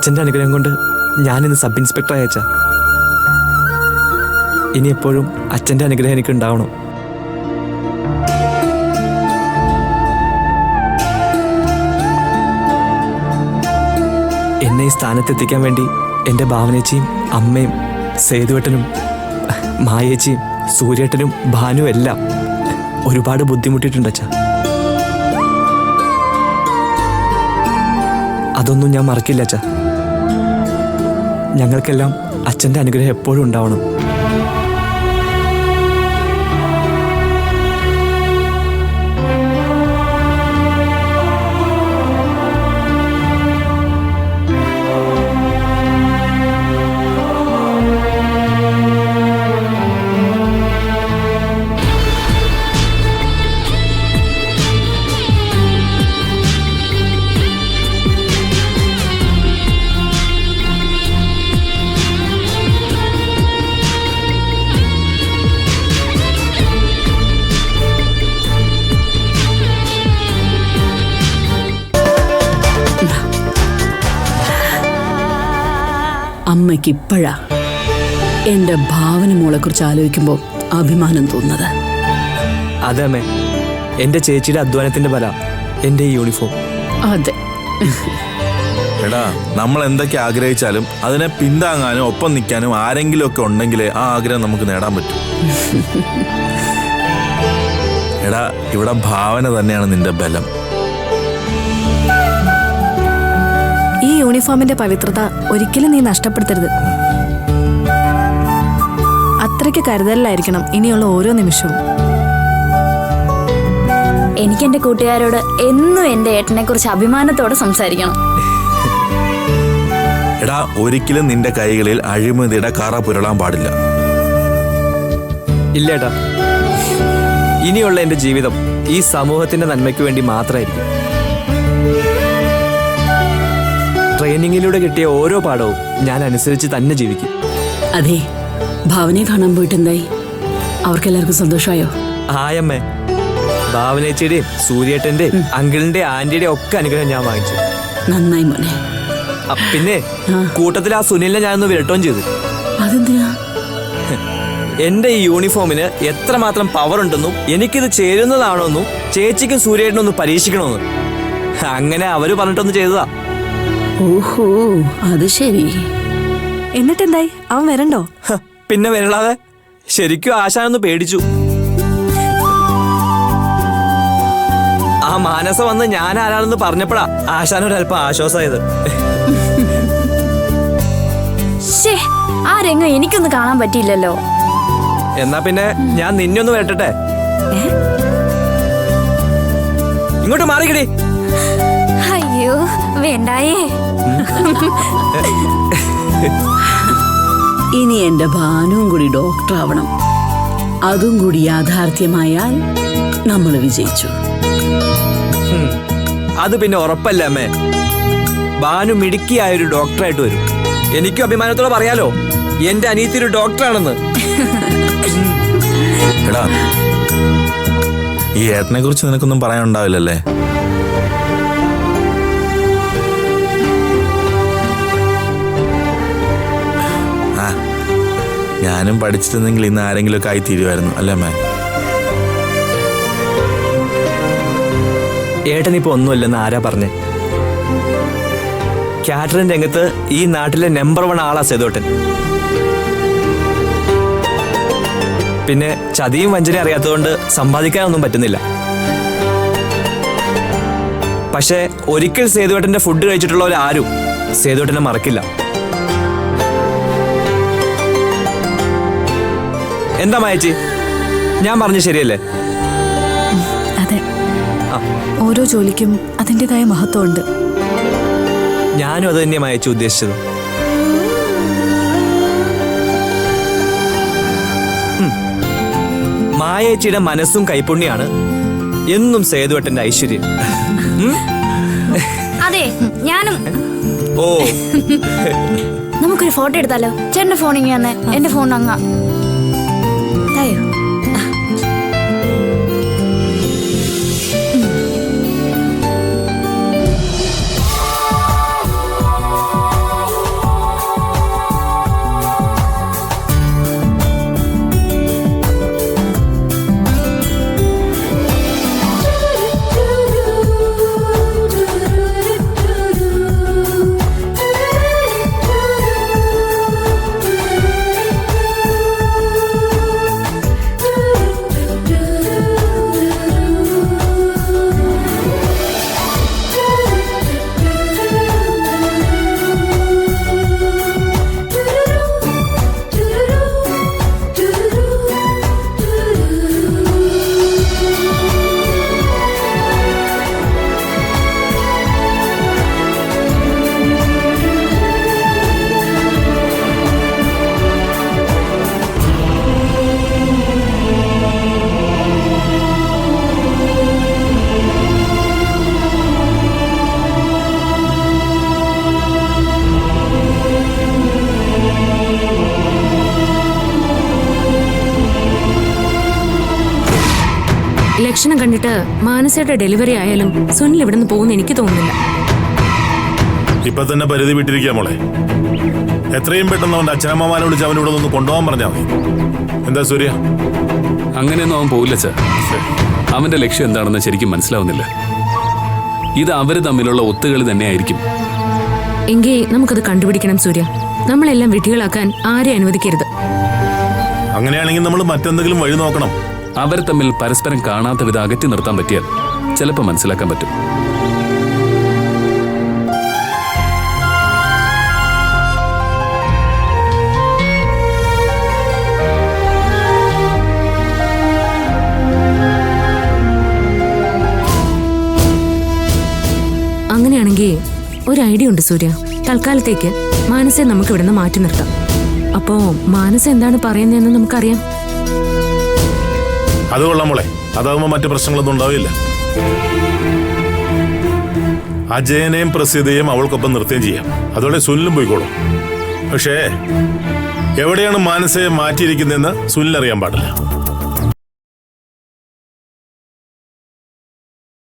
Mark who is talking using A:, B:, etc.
A: അച്ഛൻ്റെ അനുഗ്രഹം കൊണ്ട് ഞാനിന്ന് സബ് ഇൻസ്പെക്ടർ അയച്ച. ഇനി എപ്പോഴും അച്ഛൻ്റെ അനുഗ്രഹം എനിക്ക് ഉണ്ടാവണം. എന്നെ ഈ സ്ഥാനത്തെത്തിക്കാൻ വേണ്ടി എൻ്റെ ഭാവനേച്ചിയും അമ്മയും സേതുവേട്ടനും മായേച്ചിയും സൂര്യേട്ടനും ഭാനുവും എല്ലാം ഒരുപാട് ബുദ്ധിമുട്ടിയിട്ടുണ്ട് അച്ഛാ. അതൊന്നും ഞാൻ മറക്കില്ല അച്ഛാ. ഞങ്ങൾക്കെല്ലാം അച്ഛൻ്റെ അനുഗ്രഹം എപ്പോഴും ഉണ്ടാവണം.
B: അമ്മയ്ക്ക് ഇപ്പോഴാ എൻ്റെ ഭാവന മോളെ കുറിച്ച് ആലോചിക്കുമ്പോൾ അഭിമാനം തോന്നുന്നത്.
A: അതെ അമ്മേ, എൻ്റെ ചേച്ചിയുടെ അധ്വാനത്തിന്റെ ഫല എൻ്റെ ഈ യൂണിഫോം.
B: അതെ.
C: എടാ, നമ്മൾ എന്തൊക്കെ ആഗ്രഹിച്ചാലും അതിനെ പിന്താങ്ങാനും ഒപ്പം നിൽക്കാനും ആരെങ്കിലും ഒക്കെ ഉണ്ടെങ്കിലേ ആ ആഗ്രഹം നമുക്ക് നേടാൻ പറ്റും. എടാ, ഇവിടെ ഭാവന തന്നെയാണ് നിന്റെ ബലം.
D: ഈ യൂണിഫോമിന്റെ പവിത്രത ഒരിക്കലും നീ നഷ്ടപ്പെടുത്തരുത്. അത്രയ്ക്ക് കരുതലായിരിക്കണം ഇനിയുള്ള ഓരോ നിമിഷവും.
E: എനിക്ക് എന്റെ കൂട്ടുകാരോട് എന്നും എന്റെ ഏട്ടനെ കുറിച്ച് അഭിമാനത്തോടെ സംസാരിക്കണം.
C: എടാ, ഒരിക്കലും നിന്റെ കൈകളിൽ അഴിമതിയുടെ കറ പുരളാൻ പാടില്ല.
A: ഇല്ലേട്ടാ, ഇനിയുള്ള എൻ്റെ ജീവിതം ഈ സമൂഹത്തിന്റെ നന്മയ്ക്ക് വേണ്ടി മാത്രമായിരിക്കും. ട്രെയിനിങ്ങിലൂടെ കിട്ടിയ ഓരോ പാഠവും ഞാൻ അനുസരിച്ച് തന്നെ ജീവിക്കും.
B: അതെ, ഭാവനയെ കാണാൻ പോയിട്ട് എന്തായി? അവർക്കെല്ലാവർക്കും സന്തോഷമായോ?
A: ആയമ്മേ, ഭാവനേച്ചിയുടെയും സൂര്യേട്ടന്റെയും അങ്കിളിന്റെ ആന്റിയുടെയും ഒക്കെ അനുഗ്രഹം ഞാൻ വാങ്ങിച്ചു.
B: നന്നായി മോനെ.
A: പിന്നെ കൂട്ടത്തിൽ ആ സുനിലിനെ ഞാനൊന്ന് വിരട്ടുകയും ചെയ്തു.
B: അതെന്തിനാ?
A: എന്റെ ഈ യൂണിഫോമിന് എത്രമാത്രം പവർ ഉണ്ടെന്നും എനിക്കിത് ചേരുന്നതാണോന്നും ചേച്ചിക്കും സൂര്യേട്ടനും ഒന്ന് പരീക്ഷിക്കണമെന്നും അങ്ങനെ അവര് പറഞ്ഞിട്ടൊന്ന് ചെയ്തതാ.
B: ഓഹോ, അത് ശരി.
D: എന്നിട്ടെന്തായി, അവൻ വരണ്ടോ?
A: പിന്നെ വരളാതെ ശരിക്കും ആശാനൊന്ന് പേടിച്ചു. ആ മാനസ വന്ന് ഞാൻ ആരാണെന്ന് പറഞ്ഞപ്പോഴാ ആശാനൊരല്പം ആശ്വാസമായത്.
E: ആ രംഗം എനിക്കൊന്ന് കാണാൻ പറ്റിയില്ലല്ലോ.
A: എന്നാ പിന്നെ ഞാൻ നിന്നെ ഒന്ന് വരട്ടെ. ഇങ്ങോട്ട് മാറിക്കടി.
E: അയ്യോ വേണ്ടായേ.
B: ഇനി എന്റെ ഭാനുവും കൂടി ഡോക്ടർ ആവണം. അതും കൂടി യാഥാർത്ഥ്യമായാൽ നമ്മൾ വിജയിച്ചു.
A: അത് പിന്നെ ഉറപ്പല്ല അമ്മേ. ഭാനു മിടുക്കിയായൊരു ഡോക്ടറായിട്ട് വരും. എനിക്കും അഭിമാനത്തോടെ പറയാലോ, എന്റെ അനിയത്തി ഒരു ഡോക്ടറാണെന്ന്.
C: എടാ, ഈ ഏട്ടനെ കുറിച്ച് നിനക്കൊന്നും പറയാനുണ്ടാവില്ലല്ലേ? ഞാനും പഠിച്ചിരുന്നെങ്കിൽ ഇന്ന് ആരെങ്കിലും ഒക്കെ ആയി തീരുമായിരുന്നു അല്ലേ അമ്മേ?
A: ഏട്ടനിപ്പോ ഒന്നുമില്ലെന്ന് ആരാ പറഞ്ഞേ? കാറ്ററിംഗ് രംഗത്ത് ഈ നാട്ടിലെ നമ്പർ 1 ആളാ സേതുവേട്ടൻ. പിന്നെ ചതിയും വഞ്ചനയും അറിയാത്തതുകൊണ്ട് സമ്പാദിക്കാനൊന്നും പറ്റുന്നില്ല. പക്ഷേ ഒരിക്കൽ സേതുവേട്ടന്റെ ഫുഡ് കഴിച്ചിട്ടുള്ളവരാരും സേതുവേട്ടനെ മറക്കില്ല. എന്താ മായച്ചി, ഞാൻ പറഞ്ഞു ശരിയല്ലേ?
D: അതെ, ഓരോ ജോലിക്കും അതിൻ്റെതായ മഹത്വമുണ്ട്.
A: ഞാനും അത് തന്നെയാ മായച്ചി ഉദ്ദേശിച്ചത്. മായേച്ചിയുടെ മനസ്സും കൈപ്പുണ്യാണ് എന്നും സേതുവേട്ടന്റെ ഐശ്വര്യം.
E: അതെ, ഞാനും.
A: ഓ,
E: നമുക്കൊരു ഫോട്ടോ എടുത്താലോ? ചേട്ടന്റെ ഫോണിങ് തന്നെ, എന്റെ ഫോൺ അങ്ങ.
F: ലക്ഷണം കണ്ടിട്ട് മാനസയുടെ ഡെലിവറി ആയാലും സുനിൽ ഇവിടുന്ന് പോകുന്ന എനിക്ക് തോന്നുന്നില്ല.
G: ഇപ്പൊ തന്നെ പരിധി വിട്ടിരിക്കുക മോളെ. എത്രയും പെട്ടെന്ന് അവന്റെ അച്ഛനമ്മമാരെ വിളിച്ച് അവൻ ഇവിടെ നിന്ന് കൊണ്ടുപോകാൻ പറഞ്ഞാൽ മതി. എന്താ സൂര്യ?
H: അങ്ങനെയൊന്നും അവൻ പോവില്ല സർ. അവന്റെ ലക്ഷ്യം എന്താണെന്ന് ശരിക്കും മനസ്സിലാവുന്നില്ല. ഇത് അവര് തമ്മിലുള്ള ഒത്തുകളി തന്നെയായിരിക്കും.
F: എങ്കിൽ നമുക്കത് കണ്ടുപിടിക്കണം സൂര്യ. നമ്മളെല്ലാം വിഡ്ഢികളാക്കാൻ ആരെ അനുവദിക്കരുത്.
G: അങ്ങനെയാണെങ്കിൽ നമ്മൾ മറ്റെന്തെങ്കിലും വഴി നോക്കണം.
H: അവർ തമ്മിൽ പരസ്പരം കാണാത്ത വിധം അകറ്റി നിർത്താൻ പറ്റിയാൽ ചിലപ്പോൾ മനസ്സിലാക്കാൻ പറ്റും.
F: അങ്ങനെയാണെങ്കിൽ ഒരു ഐഡിയ ഉണ്ട് സൂര്യ. തൽക്കാലത്തേക്ക് മാനസയെ നമുക്ക് ഇവിടുന്ന് മാറ്റി നിർത്താം. അപ്പോ മാനസ എന്താണ് പറയുന്നതെന്ന് നമുക്കറിയാം.
G: അത് കൊള്ളാം മോളെ. അതാകുമ്പോ മറ്റു പ്രശ്നങ്ങളൊന്നും ഉണ്ടാവില്ല. അജയനെയും പ്രസിദ്ധയും അവൾക്കൊപ്പം നിർത്തുകയും ചെയ്യാം. അതോടെ സുനിലും പോയിക്കോളും. പക്ഷേ എവിടെയാണ് മാനസയെ മാറ്റിയിരിക്കുന്നതെന്ന് സുനിൽ അറിയാൻ പാടില്ല.